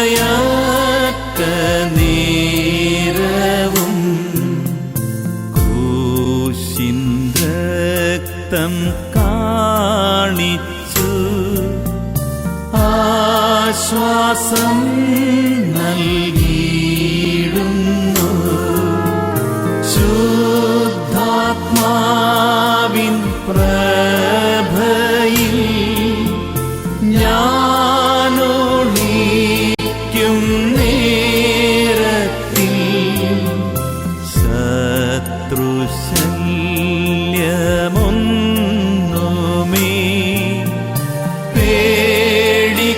ആശയറ്റ നേരവും ക്രൂശിൻ രക്തം കാണിച്ചു ആശ്വാസം നൽകിയിടുന്നു ശുദ്ധാത്മാവിൻ പ്രഭയിൽ ഞാനൊളിക്കും നേരത്തിൽ ശത്രുശല്യമൊന്നുമേ പേടിക്കേണ്ട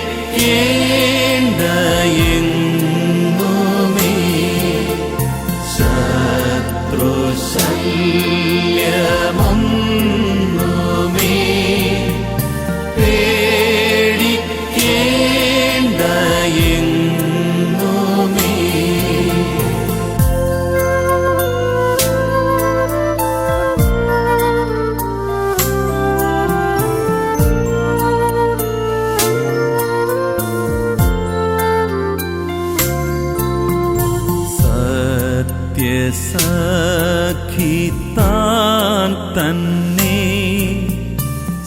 എങ്ങുമേ ശത്രുശല്യമൊന്നുമേ പേടിക്കേണ്ട എങ്ങുമേ. സത്യസഖിതാൻ തന്നെ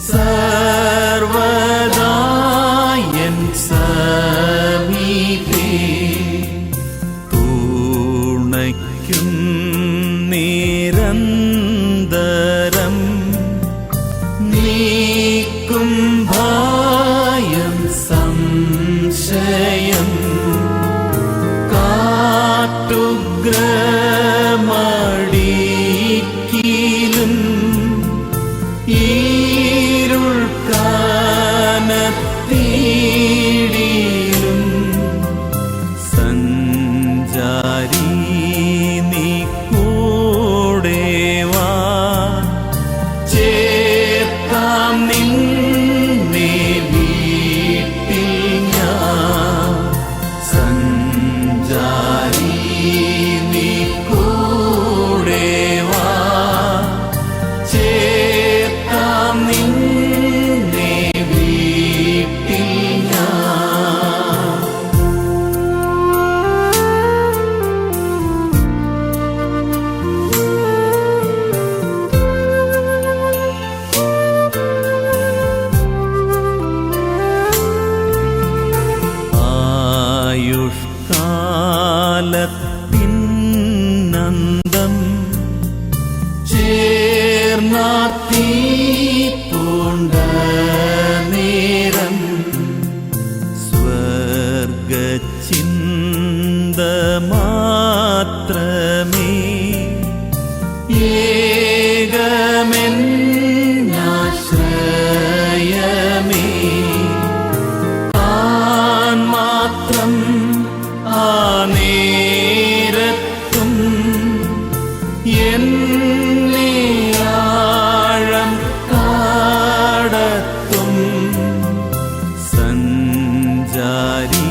സർവദായൻ സമീപേ തുണയ്ക്കും നിരന്തരം നീക്കും ഭയം സംശയം കാട്ടുഗ്രമടിക്കിലും ഇരുൾ കാനത്തിടിലും സഞ്ചാരി നീ കൂടെ വാ ചേർക്കാം നിന്നെ വീട്ടിൽ ഞാൻ സഞ്ചാരി നീ കൂടെ വാ ചേർക്കാം നിന്നെ വീട്ടിൽ ഞാൻ. ആയുഷ്കാലത്തിനന്തം ചേർന്നാർത്തി പൂണ്ട നേരം സ്വർഗചിന്ത മാത്രമേ ഏകമെന്നാശ്രയമേ താൻ മാത്രം ആ നേരത്തും എന്നെ ആഴം കാടത്തും സഞ്ചാരി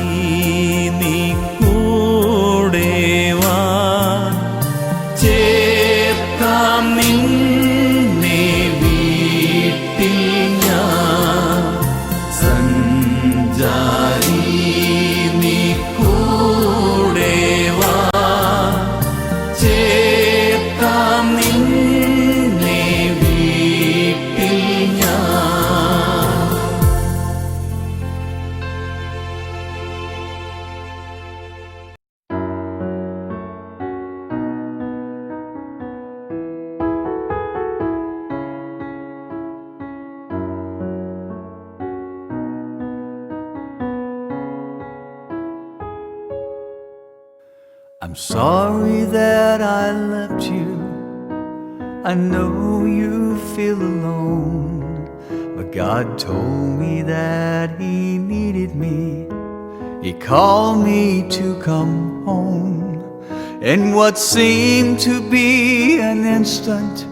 നീ കൂടെ വാ ചേർക്കാം നിന്നെ വീട്ടിൽ ഞാൻ സഞ്ചാരി നീ കൂടെ വാ ചേർക്കാം നിന്നെ വീട്ടിൽ ഞാൻ. I'm sorry that I left you. I know you feel alone, but God told me that He needed me. He called me to come home. In what seemed to be an instant,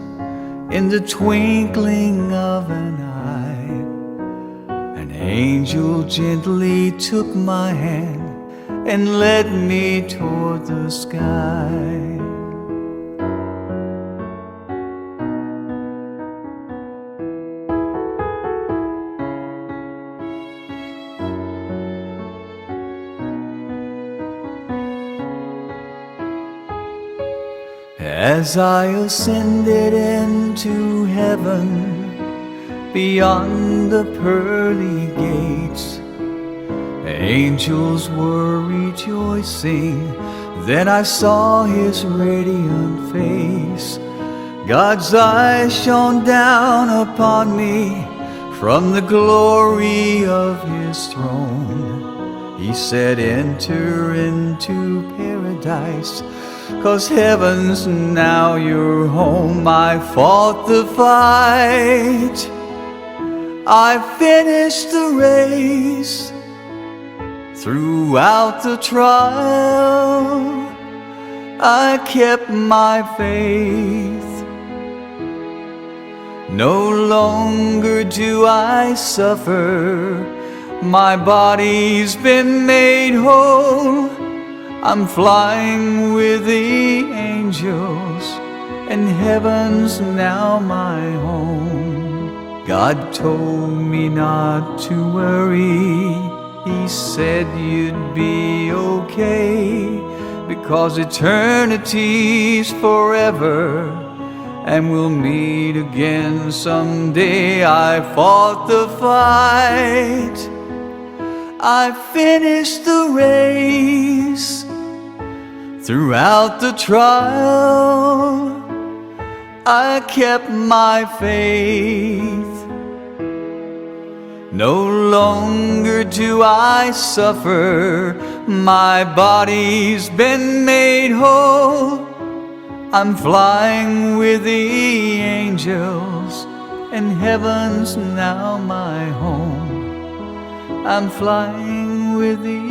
in the twinkling of an eye, an angel gently took my hand and led me toward the sky. As I ascended into heaven, beyond the pearly gates, angels were rejoicing. Then I saw his radiant face. God's eyes shone down upon me from the glory of his throne. He said, enter into paradise, 'cause heaven's now your home. I fought the fight, I finished the race. Throughout the trial, I kept my faith. No longer do I suffer, my body's been made whole. I'm flying with the angels, and heaven's now my home. God told me not to worry. He said you'd be okay, because eternity's forever, and we'll meet again someday. I fought the fight, I finished the race. Throughout the trial, I kept my faith. No longer do I suffer, my body's been made whole. I'm flying with the angels, and heaven's now my home. I'm flying with the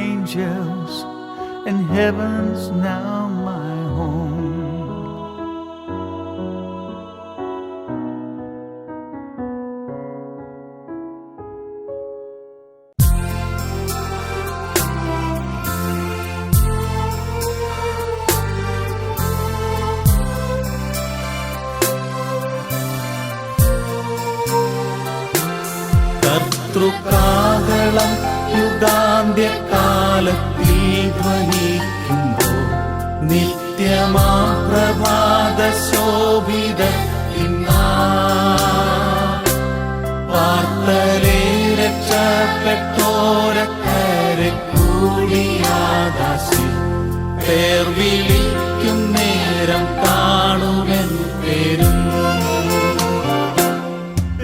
angels, and heaven's now my home. ശത്രുകാഹളം യുഗാന്ത്യകാലത്തിൽ ധ്വനിക്കുമ്പോൾ നിത്യമാ പ്രഭാത ശോഭിത വാർത്തലേ രക്ഷപ്പെട്ടോരക്കരെ കൂടിയാകാശി പേർ വിളിക്കും നേരം കാണുമെൻ പേരും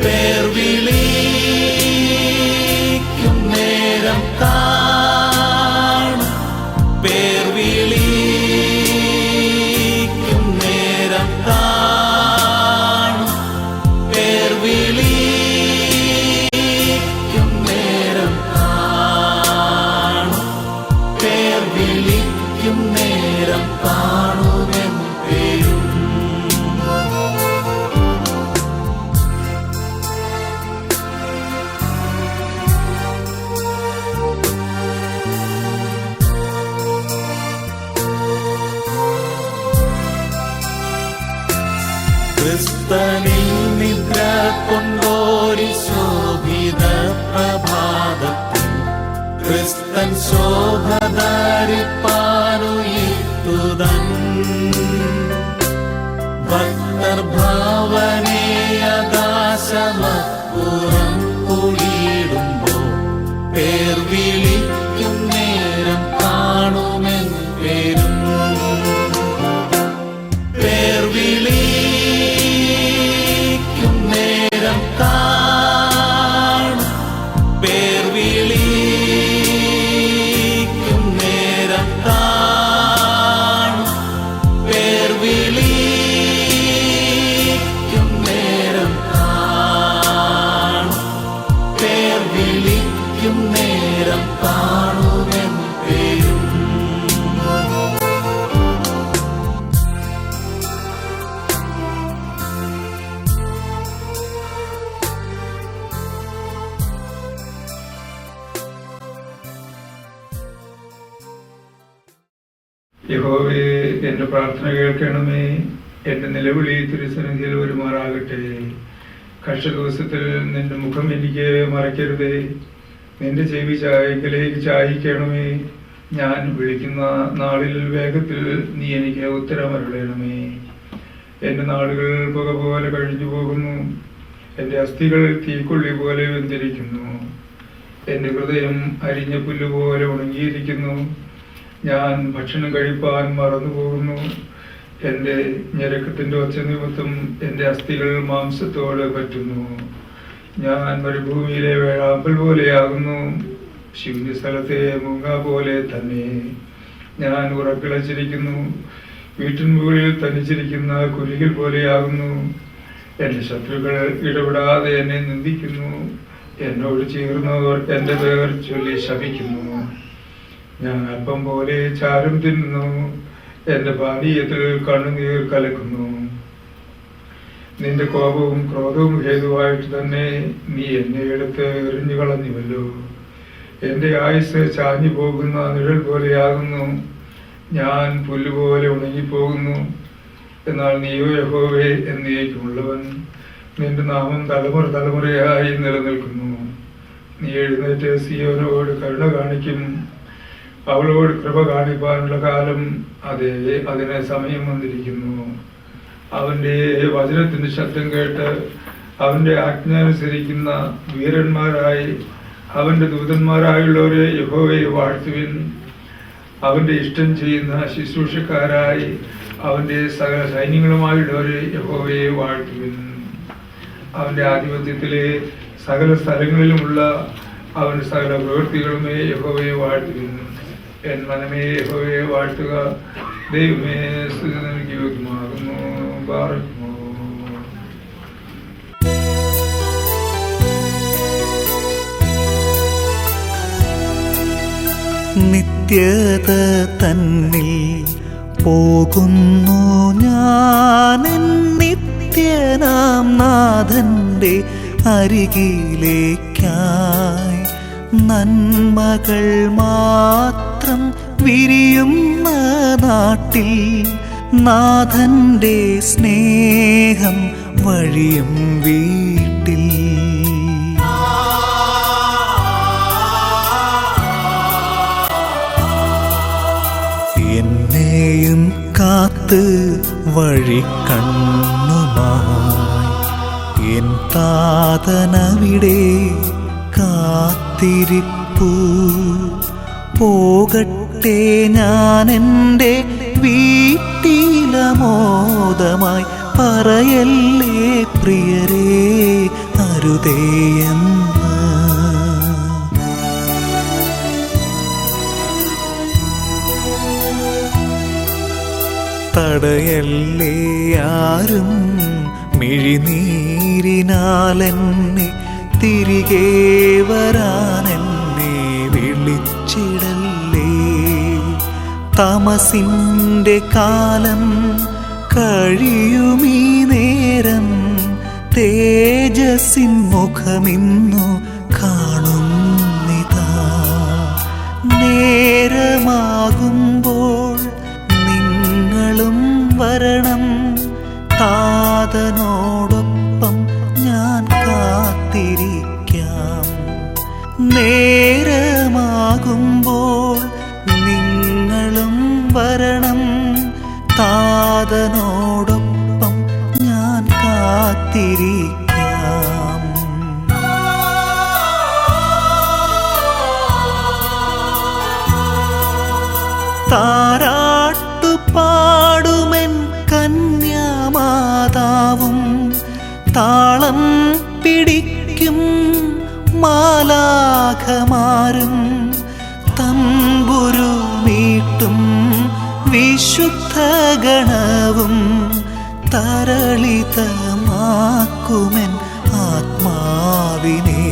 പേർ വിളിക്കും നേരം കാണും പേർ വിളിക്കും നേരം കാണും പേർ വിളിക്കും നേരം കാണും പേർ വിളിക്കും നേരം കാണുമെൻ പേരും ക്രിസ്തനിൽ നിദ്ര കൊണ്ടോരി ശോഭിത പ്രഭാതത്തിൽ ക്രിസ്തൻ ശോഭ ധരിപ്പാനുയിത്തുതൻ ഭക്തർ ഭാവനേ ആകാശമപ്പുറം കൂടിയിടുമ്പോൾ പേർ വിളിക്കും നേരം കാണുമെൻ പേരും പേർ വിളിക്കും നേരം കാണും പേർ വിളിക്കും നേരം കാണും പേർ വിളിക്കും നേരം കാണും പേർ വിളിക്കും നേരം കാണുമെൻ പേരും യഹോവേ, എന്റെ പ്രാർത്ഥന കേൾക്കണമേ. എന്റെ നിലവിളി തിരുസന്നിധിയിൽ ഒരുമാറാകട്ടെ. കഷ്ടദിവസത്തിൽ നിന്റെ മുഖം എനിക്ക് മറയ്ക്കരുതേ. നിന്റെ ചെവി ചായ്ക്കലേക്ക് ചായിക്കണമേ. ഞാൻ വിളിക്കുന്ന നാളിൽ വേഗത്തിൽ നീ എനിക്ക് ഉത്തരമരുളണമേ. എൻ്റെ നാളുകൾ പുക പോലെ കഴിഞ്ഞു പോകുന്നു, എൻ്റെ അസ്ഥികൾ തീക്കൊള്ളി പോലെ വെന്തിരിക്കുന്നു. എൻ്റെ ഹൃദയം അരിഞ്ഞ പുല്ലുപോലെ ഉണങ്ങിയിരിക്കുന്നു. ഞാൻ ഭക്ഷണം കഴിപ്പാൻ മറന്നു പോകുന്നു. എൻ്റെ ഞരക്കത്തിൻ്റെ ഒച്ച നിമിത്തം എൻ്റെ അസ്ഥികൾ മാംസത്തോട് പറ്റുന്നു. ഞാൻ മരുഭൂമിയിലെ വേഴാമ്പൽ പോലെയാകുന്നു, ശൂന്യസ്ഥലത്തെ മുങ്ങ പോലെ തന്നെ. ഞാൻ ഉറക്കിളച്ചിരിക്കുന്നു, വീട്ടിൻ മുകളിൽ തനിച്ചിരിക്കുന്ന കുരുകിൽ പോലെയാകുന്നു. എൻ്റെ ശത്രുക്കൾ ഇടപെടാതെ എന്നെ നിന്ദിക്കുന്നു, എന്നോട് ചേർന്നവർ എൻ്റെ പേർ ചൊല്ലി ശപിക്കുന്നു. ഞാൻ അപ്പം പോലെ ചാരം തിന്നുന്നു, എൻ്റെ പാനീയത്തിൽ കണ്ണുനീർ കലക്കുന്നു. നിന്റെ കോപവും ക്രോധവും ഹേതുവായിട്ട് തന്നെ നീ എന്നെ എടുത്ത് എറിഞ്ഞു കളഞ്ഞുവല്ലോ. എൻ്റെ ആയുസ് ചാഞ്ഞു പോകുന്ന നിഴൽ പോലെയാകുന്നു, ഞാൻ പുല്ലുപോലെ ഉണങ്ങിപ്പോകുന്നു. എന്നാൽ നീയോ യഹോവേ എന്നേക്കുമുള്ളവൻ, നിന്റെ നാമം തലമുറ തലമുറയായി നിലനിൽക്കുന്നു. നീ എഴുന്നേറ്റ് സിയോനോട് കരുണ കാണിക്കും, അവളോട് കൃപ കാണിപ്പാനുള്ള കാലം അതിന് സമയം വന്നിരിക്കുന്നു. അവൻ്റെ വചനത്തിന്റെ ശബ്ദം കേട്ട് അവൻ്റെ ആജ്ഞ അനുസരിക്കുന്ന വീരന്മാരായി അവൻ്റെ ദൂതന്മാരായുള്ളവരെ യഹോവയെ വാഴ്ത്തുവിൻ. അവൻ്റെ ഇഷ്ടം ചെയ്യുന്ന ശുശ്രൂഷക്കാരായി അവൻ്റെ സകല സൈന്യങ്ങളുമായുള്ളവരെ യഹോവയെ വാഴ്ത്തുവിൻ. അവൻ്റെ ആധിപത്യത്തിലെ സകല സ്ഥലങ്ങളിലുമുള്ള അവൻ്റെ സകല പ്രവൃത്തികളുമേ യഹോവയെ വാഴ്ത്തുവിൻ. എൻ മനമേ യഹോവയെ വാഴ്ത്തുക, ദൈവമേ സ്തുതി നിനക്ക് യോഗ്യമാകുന്നു. ബാറക്കുമോ. നിത്യത തന്നിൽ പോകുന്നു ഞാനെൻ നിത്യനാം നാഥന്റെ അരികിലേക്കായി. നന്മകൾ മാത്രം വിരിയുന്ന നാട്ടിൽ നാഥന്റെ സ്നേഹം വഴിയും വീട്ടിൽ. എന്നെയും കാത്ത് വഴി കണ്ണുമായി എൻ താതനവിടെ കാത്തിരിപ്പു. പോകട്ടെ ഞാൻ എൻ്റെ വീട്ടിലമോദമായി, പറയല്ലേ പ്രിയരേ അരുതേയെന്ന്. തടയല്ലേ ആരും മിഴിനീരിനാലെന്നെ, തിരികെ വരാനെന്നെ വിളിച്ചിടല്ലേ. തമസിൻ്റെ കാലം കഴിയുമീ നേരം, തേജസ്സിൻ മുഖമിന്നു കാണുന്നിതാ. നേരമാകുമ്പോൾ നിങ്ങളും വരണം, താതനോടൊപ്പം ഞാൻ കാത്തിരിക്കാം. നേരമാകുമ്പോൾ നിങ്ങളും വരണം, താതനോടൊപ്പം ഞാൻ കാത്തിരിക്കാം. താരാട്ടുപാടുമെൻ കന്യാമാതാവും, താളം പിടിക്കും മാലാഖമാരും, തമ്പുരു മീട്ടും വിശുദ്ധ ഗണവും, തരളിതമാക്കുമെൻ ആത്മാവിനെ.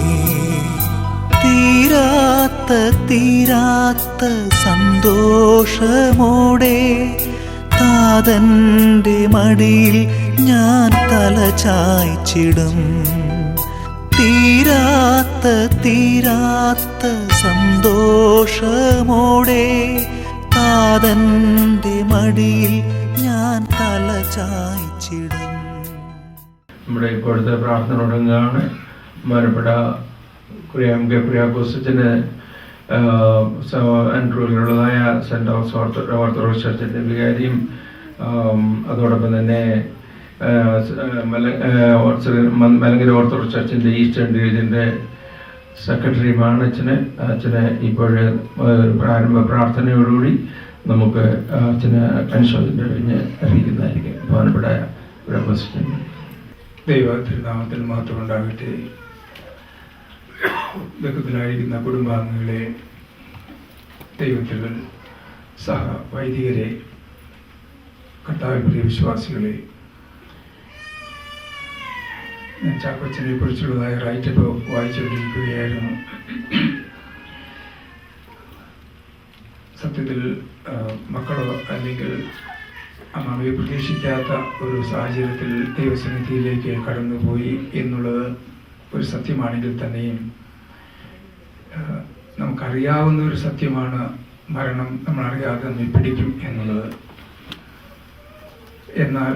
തീരാത്ത സന്തോഷമോടെ താതൻ്റെ മടിയിൽ ഞാൻ തല ചായ്ച്ചിടും. തീരാത്ത സന്തോഷമോടെ താതൻ്റെ മടിയിൽ ഞാൻ തല ചായ്ച്ചിടും. നമ്മുടെ ഇപ്പോഴത്തെ പ്രാർത്ഥന തുടങ്ങുകയാണ്. ബഹുമാനപ്പെട്ട കുര്യാക്കോസച്ചന് ആൻഡ്രൂവിലുള്ളതായ സെൻറ് ഓർത്തഡോക്സ് ചർച്ചിൻ്റെ വികാരിയും അതോടൊപ്പം തന്നെ മലങ്കര ഓർത്തഡോക്സ് ചർച്ചിൻ്റെ ഈസ്റ്റേൺ ഡിവിഷൻ്റെ സെക്രട്ടറിയുമാണ് അച്ഛനെ ഇപ്പോൾ പ്രാരംഭ പ്രാർത്ഥനയോടുകൂടി നമുക്ക് അച്ഛന് അനുശോചനം കഴിഞ്ഞ് അറിയിക്കുന്നതായിരിക്കും. ബഹുമാനപ്പെട്ട ഒരു അപസ്തലൻ. ദൈവ തിരുനാമത്തിൽ മാത്രം ഉണ്ടാകട്ടെ. ദുഃഖത്തിലായിരിക്കുന്ന കുടുംബാംഗങ്ങളെ, ദൈവത്തിൽ സഹ വൈദികരെ, കർത്താവിൽ പ്രിയ വിശ്വാസികളെ, ഞാൻ ചാക്കോച്ചനെ കുറിച്ചുള്ളതായ റൈറ്റപ്പ് വായിച്ചുകൊണ്ടിരിക്കുകയായിരുന്നു. സത്യത്തിൽ മക്കളോ അല്ലെങ്കിൽ അമ്മാവയെ പ്രതീക്ഷിക്കാത്ത ഒരു സാഹചര്യത്തിൽ ദൈവസന്നിധിയിലേക്ക് കടന്നുപോയി എന്നുള്ളത് ഒരു സത്യമാണെങ്കിൽ തന്നെയും നമുക്കറിയാവുന്ന ഒരു സത്യമാണ് മരണം നമ്മളറിയാതെ നമ്മെ പിടിക്കും എന്നുള്ളത്. എന്നാൽ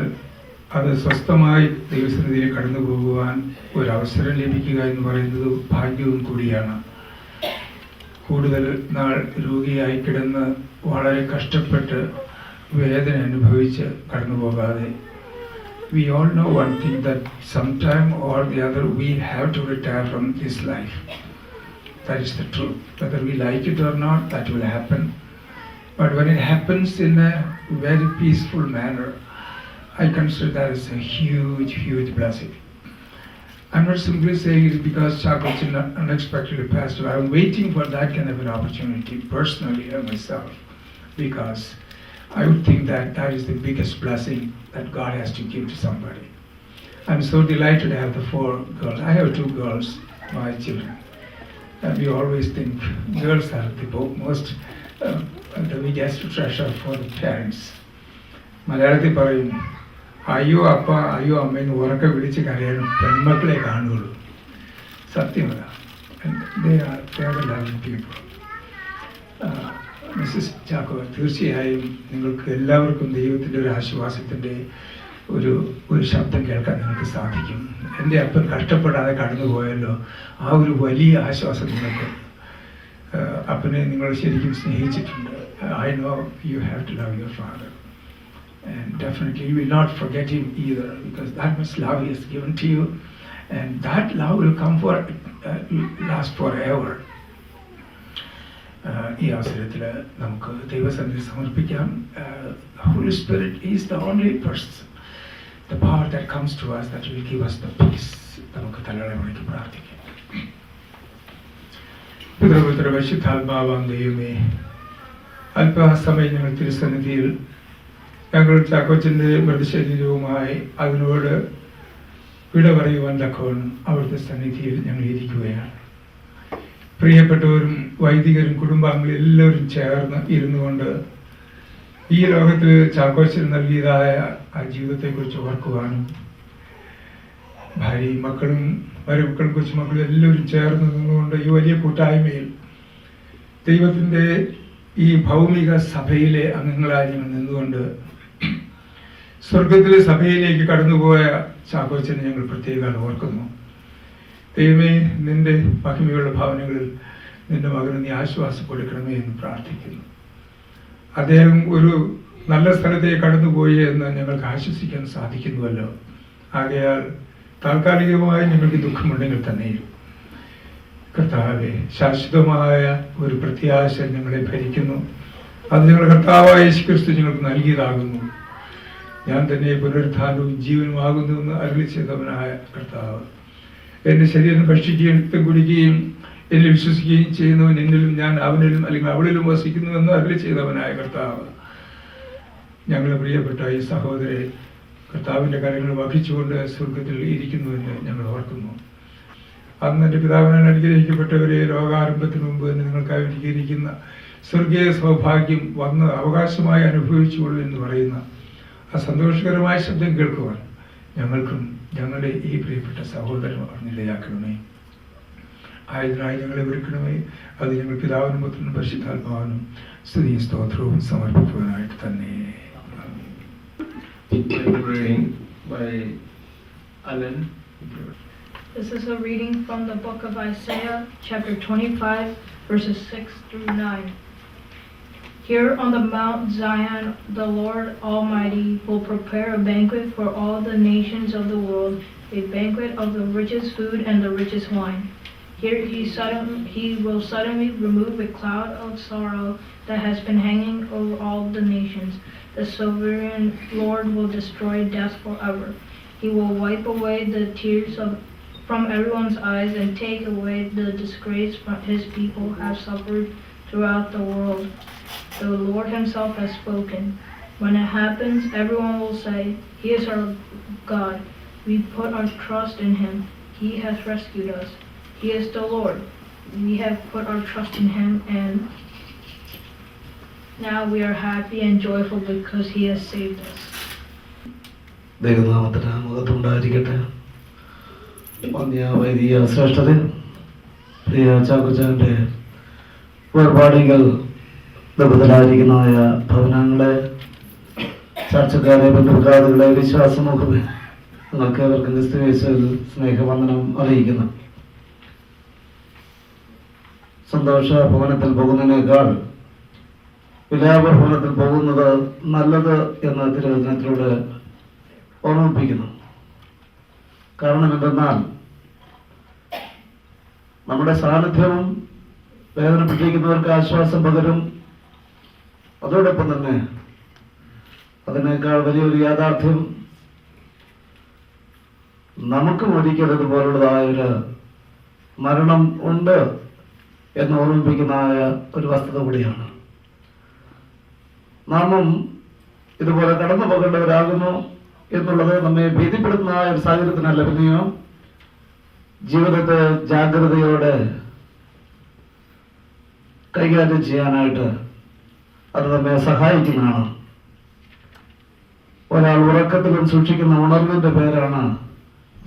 അത് സ്വസ്ഥമായി ദൈവസന്നിധിയിൽ കടന്നു പോകുവാൻ ഒരവസരം ലഭിക്കുക എന്ന് പറയുന്നത് ഭാഗ്യവും കൂടിയാണ്. കൂടുതൽ നാൾ രോഗിയായി കിടന്ന് വളരെ കഷ്ടപ്പെട്ട് വേദന അനുഭവിച്ച് കടന്നു പോകാതെ, we all know one thing, that sometime or the other we have to retire from this life. That is the truth. Whether we like it or not, that will happen. But when it happens in a very peaceful manner, I consider that as a huge, huge blessing. I'm not simply saying it because Chakochin unexpectedly passed away. I'm waiting for that kind of an opportunity personally myself, because I would think that that is the biggest blessing that God has to give to somebody. I'm so delighted to have the 4 girls. I have 2 girls, my children. And we always think girls are the most, the biggest treasure for the parents. മലയാളത്തിൽ പറയും, അയ്യോ അപ്പ അയ്യോ അമ്മയെന്ന് ഉറക്കെ വിളിച്ച് കരയാനും പെൺമക്കളെ കാണുകയുള്ളൂ. സത്യമല്ല. മിസ്സസ് ചാക്കോ, തീർച്ചയായും നിങ്ങൾക്ക് എല്ലാവർക്കും ദൈവത്തിൻ്റെ ഒരു ആശ്വാസത്തിൻ്റെ ഒരു ശബ്ദം കേൾക്കാൻ നിങ്ങൾക്ക് സാധിക്കും. എൻ്റെ അപ്പൻ കഷ്ടപ്പെടാതെ കടന്നു പോയല്ലോ, ആ ഒരു വലിയ ആശ്വാസം നിങ്ങൾക്ക്. അപ്പനെ നിങ്ങൾ ശരിക്കും സ്നേഹിച്ചിട്ടുണ്ട്. I know you have to love your father, and definitely you will not forget him either, because that much love he has given to you, and that love will come for last forever. ഈ അവസരത്തിൽ നമുക്ക് ദൈവസന്നിധി സമർപ്പിക്കാം. Holy Spirit is the only person, the power that comes to us that will give us the peace. നമുക്ക് തലമുറയ്ക്ക് പ്രാർത്ഥിക്കാം. പിതൃപുത്ര പരിശുദ്ധാത്മാവാം ദൈവമേ, അല്പസമയം ഞങ്ങൾ തിരുസന്നിധിയിൽ ഞങ്ങൾ ചാക്കോച്ചൻ്റെ മൃതശരീരവുമായി അതിനോട് വിട പറയുവാൻ തക്കവണ്ണം അവിടുത്തെ സന്നിധിയിൽ ഞങ്ങൾ ഇരിക്കുകയാണ്. പ്രിയപ്പെട്ടവരും വൈദികരും കുടുംബാംഗങ്ങളും എല്ലാവരും ചേർന്ന് ഇരുന്നു കൊണ്ട് ഈ ലോകത്തിൽ ചാക്കോച്ചന് നൽകിയതായ ആ ജീവിതത്തെക്കുറിച്ച് ഓർക്കുവാനും, ഭാര്യയും മക്കളും മരുമക്കളും കൊച്ചുമക്കളും എല്ലാവരും ചേർന്ന് നിന്നുകൊണ്ട് ഈ വലിയ കൂട്ടായ്മയിൽ ദൈവത്തിൻ്റെ ഈ ഭൗമിക സഭയിലെ അംഗങ്ങളായി ഞങ്ങൾ നിന്നുകൊണ്ട് സ്വർഗത്തിലെ സഭയിലേക്ക് കടന്നുപോയ ചാക്കോച്ചനെ ഞങ്ങൾ പ്രത്യേകം ഓർക്കുന്നു. ദൈവമേ, നിന്റെ മഹിമയുള്ള ഭവനങ്ങളിൽ നിന്റെ മകന് നീ ആശ്വാസം കൊടുക്കണമേ എന്ന് പ്രാർത്ഥിക്കുന്നു. അദ്ദേഹം ഒരു നല്ല സ്ഥലത്തേക്ക് കടന്നുപോയി എന്ന് ഞങ്ങൾക്ക് ആശ്വസിക്കാൻ സാധിക്കുന്നുവല്ലോ. ആകയാൽ താൽക്കാലികമായി ഞങ്ങൾക്ക് ദുഃഖമുണ്ടെങ്കിൽ തന്നെയും കർത്താവെ, ശാശ്വതമായ ഒരു പ്രത്യാശ ഞങ്ങളെ ഭരിക്കുന്നു. അത് ഞങ്ങളുടെ കർത്താവായ യേശുക്രിസ്തു ഞങ്ങൾക്ക് നൽകിയതാകുന്നു. ഞാൻ തന്നെ പുനരുത്ഥാനവും ജീവനുമാകുന്നു എന്ന് അരുളി ചെയ്തവനായ കർത്താവ്, എൻ്റെ ശരീരം ഭക്ഷിക്കുകയും രക്തം കുടിക്കുകയും എന്നിൽ വിശ്വസിക്കുകയും ചെയ്യുന്നവൻ എന്നിലും ഞാൻ അവനിലും അല്ലെങ്കിൽ അവളിലും വസിക്കുന്നുവെന്ന് അരുളി ചെയ്തവനായ കർത്താവ്, ഞങ്ങളുടെ പ്രിയപ്പെട്ട ഈ സഹോദരെ കർത്താവിൻ്റെ കരങ്ങൾ വഹിച്ചുകൊണ്ട് സ്വർഗത്തിൽ ഇരിക്കുന്നുവെന്ന് ഞങ്ങൾ ഓർക്കുന്നു. അന്ന് എൻ്റെ പിതാവിനാൽ അനുഗ്രഹിക്കപ്പെട്ടവരെ, രോഗാരംഭത്തിന് മുമ്പ് തന്നെ നിങ്ങൾക്കായി അനുഗ്രഹിക്കുന്ന സ്വർഗീയ സൗഭാഗ്യം വന്ന് അവകാശമായി അനുഭവിച്ചുകൊള്ളു എന്ന് പറയുന്ന ആ സന്തോഷകരമായ ശബ്ദം കേൾക്കുവാൻ ഞങ്ങൾക്കും ഞങ്ങളുടെ ഈ പ്രിയപ്പെട്ട സഹോദരൻ നിലയാക്കണമേ. ആയതിനായി ഞങ്ങളെ ഒരുക്കണമേ. അത് ഞങ്ങൾ പിതാവിനും പുത്രനും പരിശുദ്ധാത്മാവിനും സ്തുതിയും സ്തോത്രവും സമർപ്പിക്കുവാനായിട്ട് തന്നെ. By Alan. This is a reading from the book of Isaiah, chapter 25, verses 6 through 9. Here on the Mount Zion, the Lord Almighty will prepare a banquet for all the nations of the world, a banquet of the richest food and the richest wine. Here he will suddenly remove a cloud of sorrow that has been hanging over all the nations. The sovereign Lord will destroy death forever. He will wipe away the tears from everyone's eyes and take away the disgrace his people have suffered throughout the world. The Lord himself has spoken. When it happens, everyone will say, "He is our God. We put our trust in him. He has rescued us. He is the Lord. We have put our trust in him, and now we are happy and joyful because he has saved us." ദൈവനാമത്തിന് മഹത്വമുണ്ടായിരിക്കട്ടെ. വന്യ വൈദിക ശ്രേഷ്ഠത, പ്രിയ ചാക്കോച്ചൻ്റെ വേർപാടുകൾ ബദലായിരിക്കുന്നതായ ഭവനങ്ങളെ, ചർച്ചക്കാരെ, ബന്ധുക്കാരുകളെ, വിശ്വാസമുഖമേ, നിങ്ങൾക്ക് ഏവർക്കും ക്രിസ്തുയേശുവിൽ സ്നേഹവന്ദനം അറിയിക്കുന്നു. സന്തോഷ ഭവനത്തിൽ പോകുന്നതിനേക്കാൾ വിലാപ ഭവനത്തിൽ പോകുന്നത് നല്ലത് എന്ന തിരുവചനത്തിലൂടെ ഓർമ്മിപ്പിക്കുന്നു. കാരണം എന്തെന്നാൽ നമ്മുടെ സാന്നിധ്യവും വേദനപ്പെട്ടിരിക്കുന്നവർക്ക് ആശ്വാസം പകരും. അതോടൊപ്പം തന്നെ അതിനേക്കാൾ വലിയൊരു യാഥാർത്ഥ്യം, നമുക്കും ഒരിക്കൽ ഇതുപോലുള്ളതായ ഒരു മരണം ഉണ്ട് എന്ന് ഓർമ്മിപ്പിക്കുന്നതായ ഒരു വസ്തുത കൂടിയാണ്. നാമും ഇതുപോലെ കടന്നു പോകേണ്ടവരാകുന്നു എന്നുള്ളത് നമ്മെ ഭീതിപ്പെടുത്തുന്ന ഒരു സാഹചര്യത്തിനല്ല, പിന്നെയോ ജീവിതത്തെ ജാഗ്രതയോടെ കൈകാര്യം ചെയ്യാനായിട്ട് അത് നമ്മെ സഹായിക്കുന്നതാണ്. ഒരാൾ ഉറക്കത്തിലും സൂക്ഷിക്കുന്ന ഉണർവിന്റെ പേരാണ്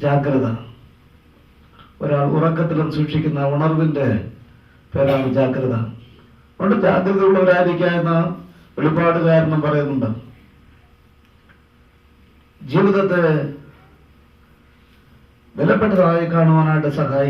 ജാഗ്രത. ഒരാൾ ഉറക്കത്തിലും സൂക്ഷിക്കുന്ന ഉണർവിന്റെ പേരാണ് ജാഗ്രത. അതുകൊണ്ട് ജാഗ്രതയുള്ളവരായിരിക്കുക എന്ന് വെളിപ്പാടുകാരനും പറയുന്നുണ്ട്. ജീവിതത്തെ വിലപ്പെട്ടതായി കാണുവാനായിട്ട് സഹായിക്കും.